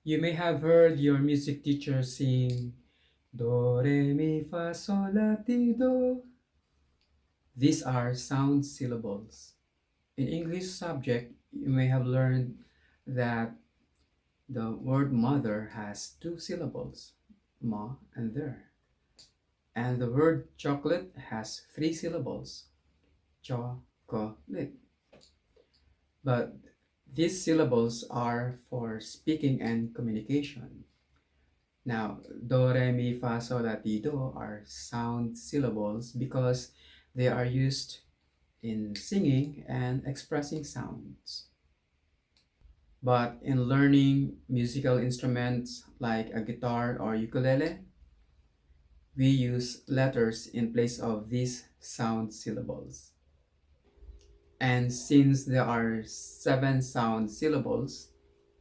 You may have heard your music teacher sing Do, Re, Mi, Fa, Sol, La, Ti, Do. These are sound syllables. In English subject, you may have learned that the word mother has two syllables, ma and there. And the word chocolate has three syllables, chocolate. But these syllables are for speaking and communication. Now, do, re, mi, fa, sol, la, ti, do are sound syllables because they are used in singing and expressing sounds. But in learning musical instruments like a guitar or ukulele, we use letters in place of these sound syllables. And since there are 7 sound syllables,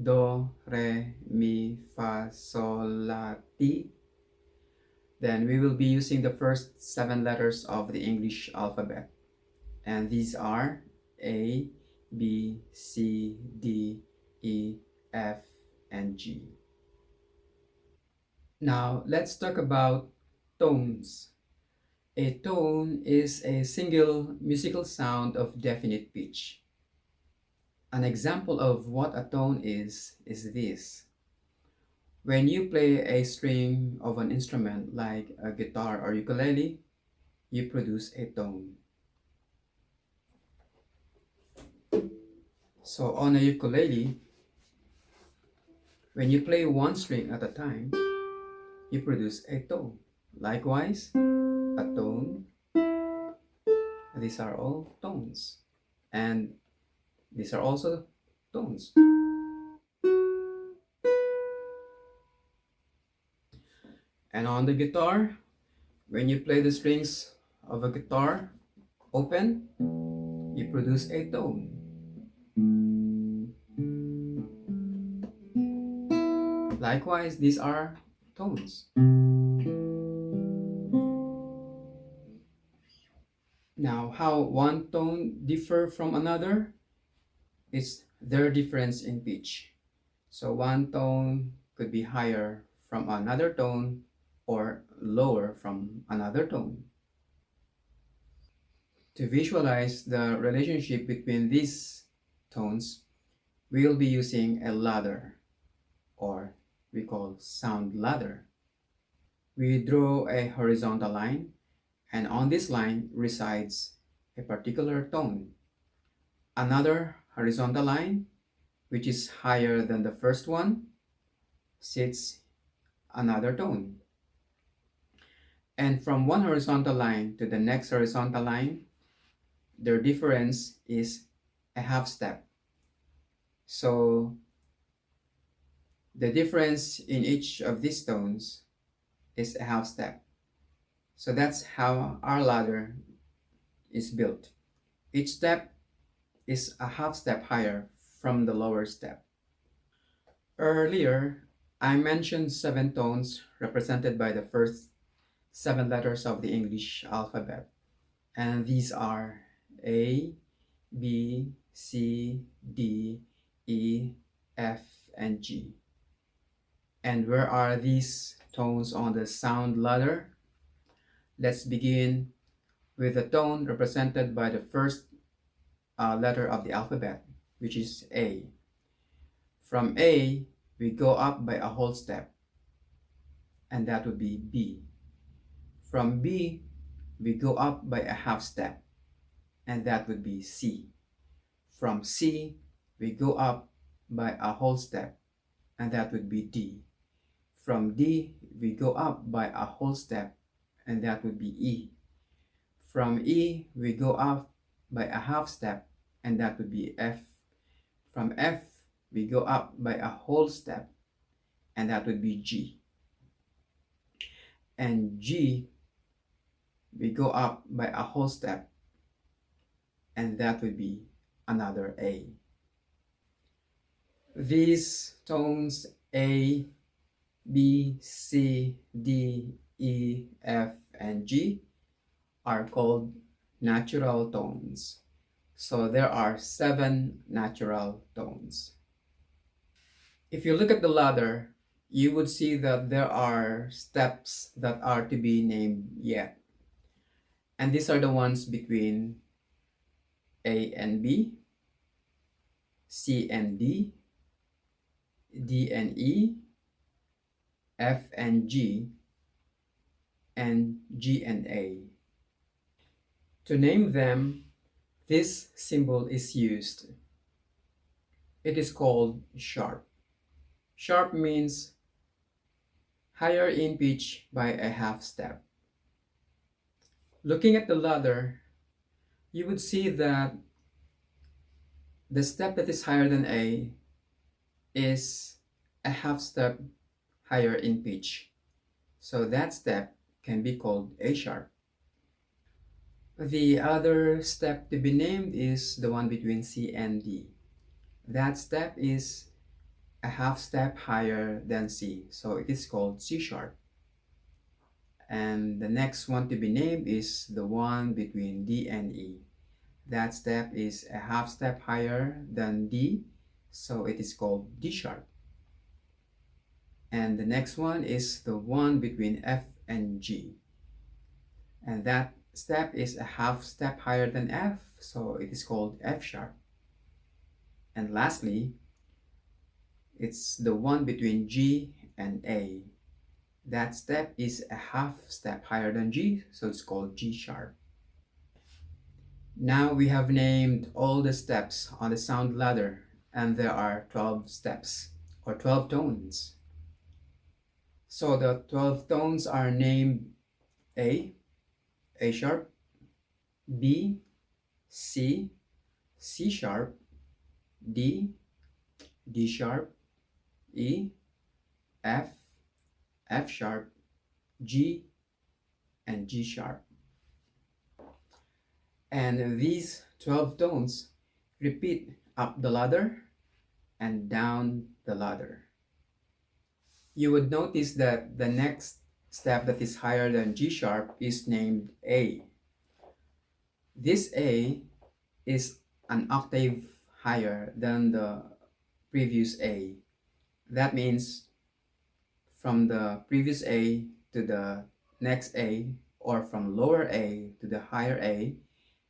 do, re, mi, fa, sol, la, ti, then we will be using the first 7 letters of the English alphabet. And these are A, B, C, D, E, F, and G. Now, let's talk about tones. A tone is a single musical sound of definite pitch. An example of what a tone is this. When you play a string of an instrument like a guitar or ukulele, you produce a tone. So on a ukulele, when you play one string at a time, you produce a tone. Likewise, a tone, these are all tones. And these are also tones. And on the guitar, when you play the strings of a guitar open, you produce a tone. Likewise, these are tones. Now, how one tone differ from another is their difference in pitch. So one tone could be higher from another tone or lower from another tone. To visualize the relationship between these tones, we will be using a ladder, or we call sound ladder. We draw a horizontal line, and on this line resides a particular tone. Another horizontal line, which is higher than the first one, sits another tone. And from one horizontal line to the next horizontal line, their difference is a half step. So the difference in each of these tones is a half step. So that's how our ladder is built. Each step is a half step higher from the lower step. Earlier, I mentioned 7 tones represented by the first 7 letters of the English alphabet. And these are A, B, C, D, E, F, and G. And where are these tones on the sound ladder? Let's begin with the tone represented by the first letter of the alphabet, which is A. From A, we go up by a whole step, and that would be B. From B, we go up by a half step, and that would be C. From C, we go up by a whole step, and that would be D. From D, we go up by a whole step, and that would be E. From E, we go up by a half step, and that would be F. From F, we go up by a whole step, and that would be G. And G, we go up by a whole step, and that would be another A. These tones A, B, C, D, E, F, and G are called natural tones. So there are 7 natural tones. If you look at the ladder, you would see that there are steps that are to be named yet. And these are the ones between A and B, C and D, D and E, F and G, and G and A. To name them, this symbol is used. It is called sharp. Sharp means higher in pitch by a half step. Looking at the ladder, you would see that the step that is higher than A is a half step higher in pitch. So that step can be called A sharp. The other step to be named is the one between C and D. That step is a half step higher than C, so it is called C sharp. And the next one to be named is the one between D and E. That step is a half step higher than D, so it is called D sharp. And the next one is the one between F and G. And that step is a half step higher than F, so it is called F sharp. And lastly, it's the one between G and A. That step is a half step higher than G, so it's called G sharp. Now we have named all the steps on the sound ladder, and there are 12 steps or 12 tones. So the 12 tones are named A, A sharp, B, C, C sharp, D, D sharp, E, F, F sharp, G, and G sharp. And these 12 tones repeat up the ladder and down the ladder. You would notice that the next step that is higher than G sharp is named A. This A is an octave higher than the previous A. That means from the previous A to the next A, or from lower A to the higher A,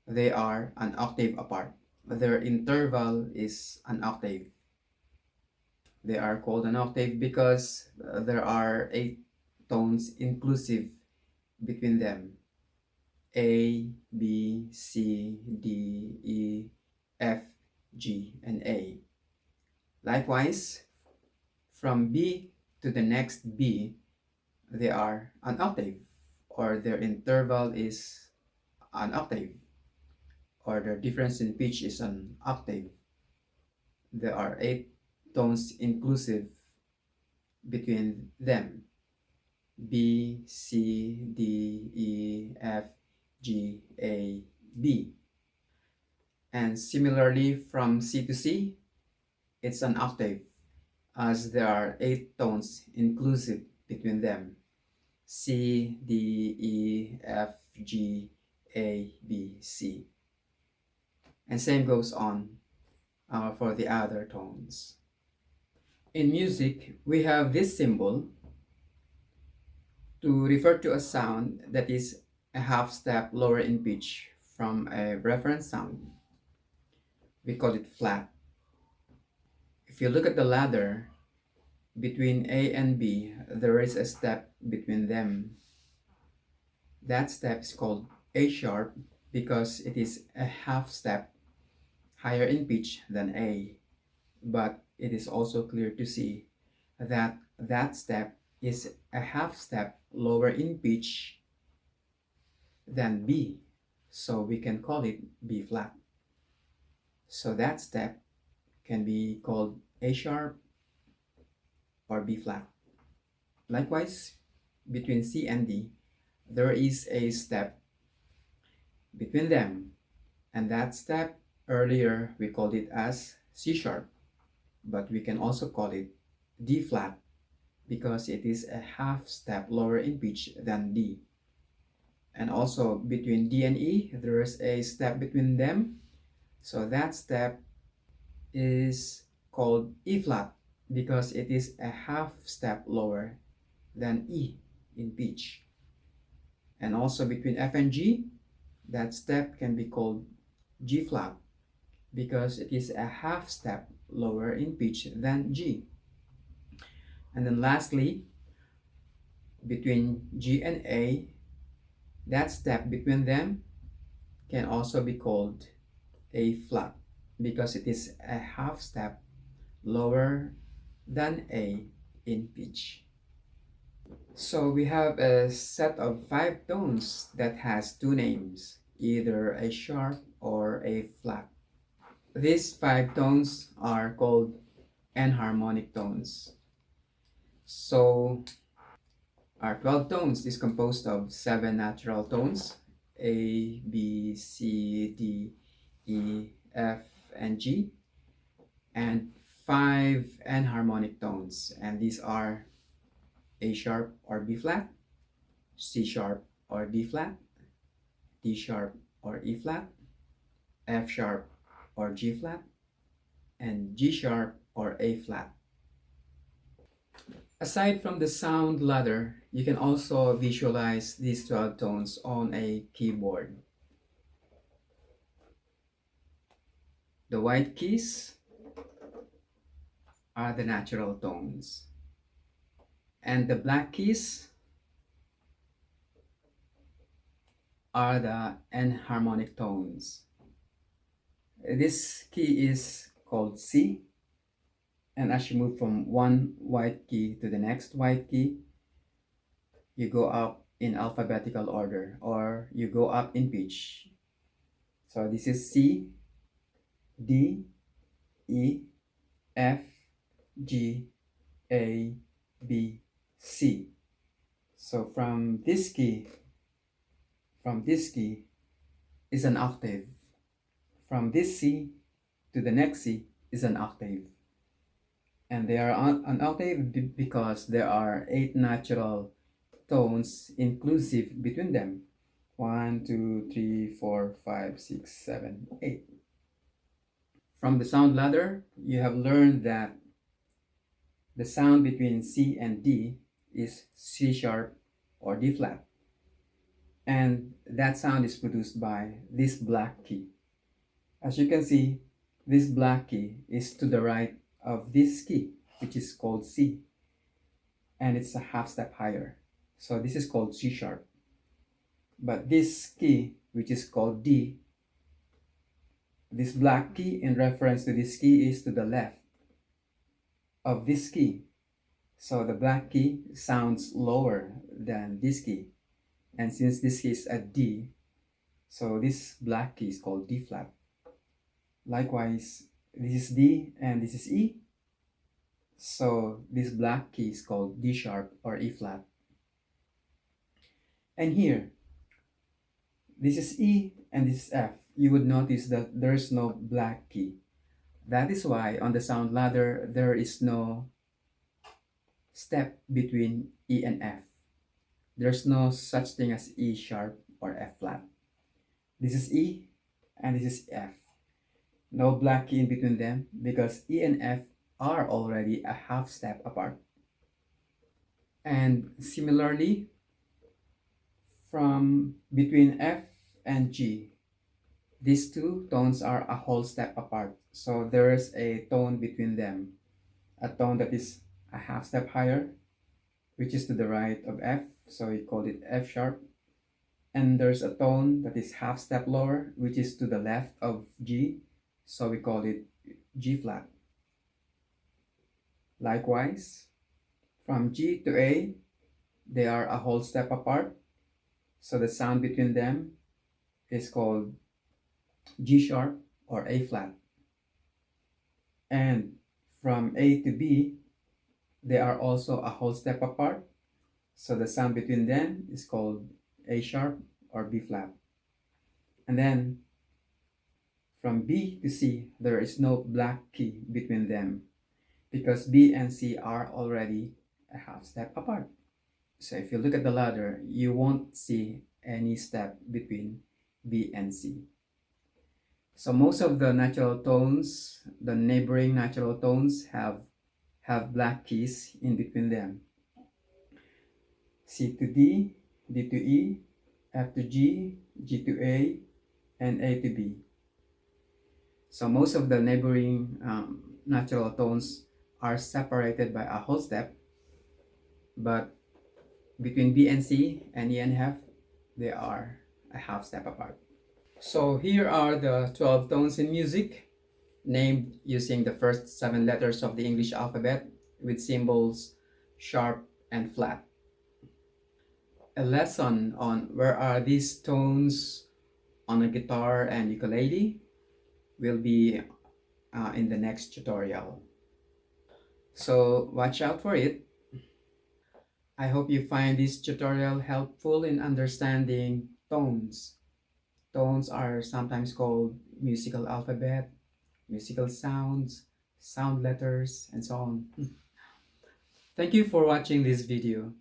they are an octave apart. Their interval is an octave. They are called an octave because there are 8 tones inclusive between them: A, B, C, D, E, F, G, and A. Likewise, from B to the next B, they are an octave, or their interval is an octave, or their difference in pitch is an octave. There are 8 tones inclusive between them: B, C, D, E, F, G, A, B. And similarly, from C to C, it's an octave, as there are 8 tones inclusive between them: C, D, E, F, G, A, B, C. And same goes on for the other tones. In music, we have this symbol to refer to a sound that is a half step lower in pitch from a reference sound. We call it flat. If you look at the ladder, between A and B, there is a step between them. That step is called A sharp because it is a half step higher in pitch than A. But it is also clear to see that that step is a half step lower in pitch than B, so we can call it B flat. So that step can be called A sharp or B flat. Likewise, between C and D, there is a step between them, and that step earlier we called it as C sharp, but we can also call it D flat because it is a half step lower in pitch than D. And also between D and E, there is a step between them, so that step is called E flat, because it is a half step lower than E in pitch. And also between F and G, that step can be called G flat because it is a half step lower in pitch than G. And then lastly, between G and A, that step between them can also be called A flat because it is a half step lower than A in pitch. So we have a set of 5 tones that has 2 names, either a sharp or a flat. These 5 tones are called enharmonic tones. So our 12 tones is composed of 7 natural tones, A, B, C, D, E, F, and G, and 5 enharmonic tones, and these are A sharp or B flat, C sharp or D flat, D sharp or E flat, F sharp or G flat, and G sharp or A flat. Aside from the sound ladder, you can also visualize these 12 tones on a keyboard. The white keys are the natural tones, and the black keys are the enharmonic tones. This key is called C, and as you move from one white key to the next white key, you go up in alphabetical order or you go up in pitch. So this is C, D, E, F, G, A, B, C. So from this key is an octave. From this C to the next C is an octave. And they are an octave because there are 8 natural tones inclusive between them. 1, 2, 3, 4, 5, 6, 7, 8. From the sound ladder, you have learned that the sound between C and D is C sharp or D flat. And that sound is produced by this black key. As you can see, this black key is to the right of this key, which is called C, and it's a half step higher. So this is called C sharp. But this key, which is called D, this black key in reference to this key is to the left of this key. So the black key sounds lower than this key. And since this is a D, so this black key is called D flat. Likewise, this is D and this is E. So this black key is called D sharp or E flat. And here, this is E and this is F. You would notice that there's no black key. That is why on the sound ladder, there is no step between E and F. There's no such thing as E sharp or F flat. This is E and this is F. No black key in between them because E and F are already a half step apart. And similarly, from between F and G, these 2 tones are a whole step apart. So there is a tone between them, a tone that is a half step higher, which is to the right of F, so we call it F sharp. And there's a tone that is half step lower, which is to the left of G, so we call it G flat. Likewise, from G to A, they are a whole step apart, so the sound between them is called G sharp or A flat. And from A to B, they are also a whole step apart, so the sound between them is called A sharp or B flat. And then from B to C, there is no black key between them because B and C are already a half step apart. So if you look at the ladder, you won't see any step between B and C. So most of the natural tones, the neighboring natural tones have have black keys in between them. C to D, D to E, F to G, G to A, and A to B. So most of the neighboring natural tones are separated by a whole step, but between B and C and E and F, they are a half step apart. So here are the 12 tones in music, named using the first 7 letters of the English alphabet with symbols sharp and flat. A lesson on where are these tones on a guitar and ukulele will be in the next tutorial. So watch out for it. I hope you find this tutorial helpful in understanding tones. Tones are sometimes called musical alphabet, musical sounds, sound letters, and so on. Thank you for watching this video.